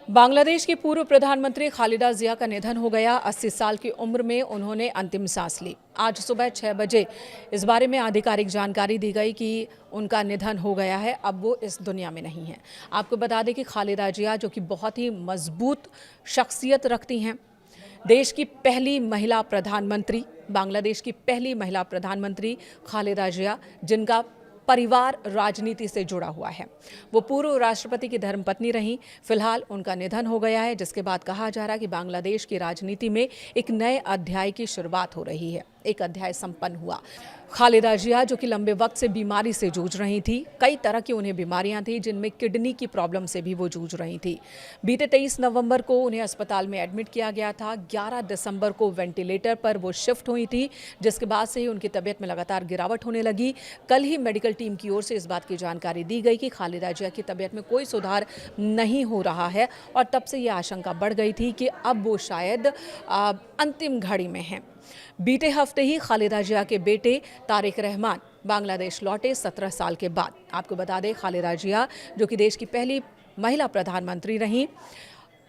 बांग्लादेश की पूर्व प्रधानमंत्री खालिदा जिया का निधन हो गया। 80 साल की उम्र में उन्होंने अंतिम सांस ली। आज सुबह 6 बजे इस बारे में आधिकारिक जानकारी दी गई कि उनका निधन हो गया है, अब वो इस दुनिया में नहीं है। आपको बता दें कि खालिदा जिया जो कि बहुत ही मजबूत शख्सियत रखती हैं, देश की पहली महिला प्रधानमंत्री, बांग्लादेश की पहली महिला प्रधानमंत्री खालिदा जिया, जिनका परिवार राजनीति से जुड़ा हुआ है। वो पूर्व राष्ट्रपति की धर्मपत्नी रहीं। फिलहाल उनका निधन हो गया है, जिसके बाद कहा जा रहा है कि बांग्लादेश की राजनीति में एक नए अध्याय की शुरुआत हो रही है। एक अध्याय संपन्न हुआ। खालिदा जिया जो कि लंबे वक्त से बीमारी से जूझ रही थी, कई तरह की उन्हें बीमारियां थी, जिनमें किडनी की प्रॉब्लम से भी वो जूझ रही थी। बीते 23 नवंबर को उन्हें अस्पताल में एडमिट किया गया था। 11 दिसंबर को वेंटिलेटर पर वो शिफ्ट हुई थी, जिसके बाद से ही उनकी तबीयत में लगातार गिरावट होने लगी। कल ही मेडिकल टीम की ओर से इस बात की जानकारी दी गई कि खालिदा जिया की तबीयत में कोई सुधार नहीं हो रहा है और तब से ये आशंका बढ़ गई थी कि अब वो शायद अंतिम घड़ी में हैं। बीते हफ्ते ही खालिदा जिया के बेटे तारिक रहमान बांग्लादेश लौटे 17 साल के बाद। आपको बता दें, खालिदा जिया जो कि देश की पहली महिला प्रधानमंत्री रहीं,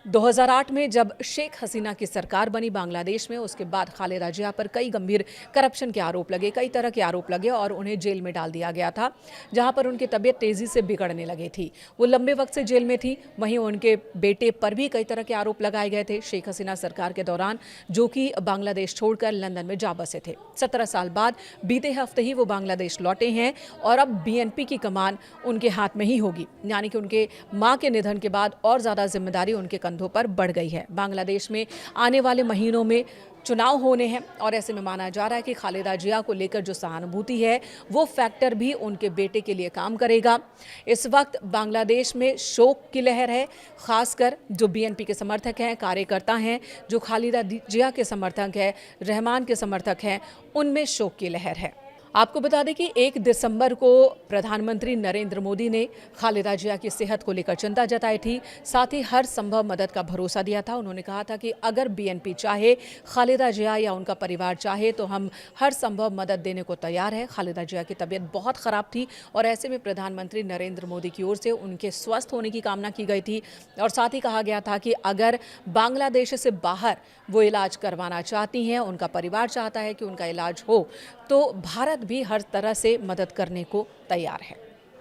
2008 में जब शेख हसीना की सरकार बनी बांग्लादेश में, उसके बाद खालिदा जिया पर कई गंभीर करप्शन के आरोप लगे, कई तरह के आरोप लगे और उन्हें जेल में डाल दिया गया था, जहां पर उनकी तबीयत तेजी से बिगड़ने लगी थी। वो लंबे वक्त से जेल में थी। वहीं उनके बेटे पर भी कई तरह के आरोप लगाए गए थे शेख हसीना सरकार के दौरान, जो कि बांग्लादेश छोड़कर लंदन में जा बसे थे। 17 साल बाद बीते हफ्ते ही वो बांग्लादेश लौटे हैं और अब BNP की कमान उनके हाथ में ही होगी। यानी कि उनके मां के निधन के बाद और ज्यादा जिम्मेदारी उनके कंधों पर बढ़ गई है। बांग्लादेश में आने वाले महीनों में चुनाव होने हैं और ऐसे में माना जा रहा है कि खालिदा जिया को लेकर जो सहानुभूति है, वो फैक्टर भी उनके बेटे के लिए काम करेगा। इस वक्त बांग्लादेश में शोक की लहर है, खासकर जो BNP के समर्थक हैं, कार्यकर्ता हैं, जो खालिदा जिया के समर्थक हैं, रहमान के समर्थक हैं, उनमें शोक की लहर है। आपको बता दें कि 1 दिसंबर को प्रधानमंत्री नरेंद्र मोदी ने खालिदा जिया की सेहत को लेकर चिंता जताई थी। साथ ही हर संभव मदद का भरोसा दिया था। उन्होंने कहा था कि अगर BNP चाहे, खालिदा जिया या उनका परिवार चाहे, तो हम हर संभव मदद देने को तैयार है। खालिदा जिया की तबीयत बहुत ख़राब थी और ऐसे में प्रधानमंत्री नरेंद्र मोदी की ओर से उनके स्वस्थ होने की कामना की गई थी और साथ ही कहा गया था कि अगर बांग्लादेश से बाहर वो इलाज करवाना चाहती हैं, उनका परिवार चाहता है कि उनका इलाज हो, तो भारत भी हर तरह से मदद करने को तैयार है।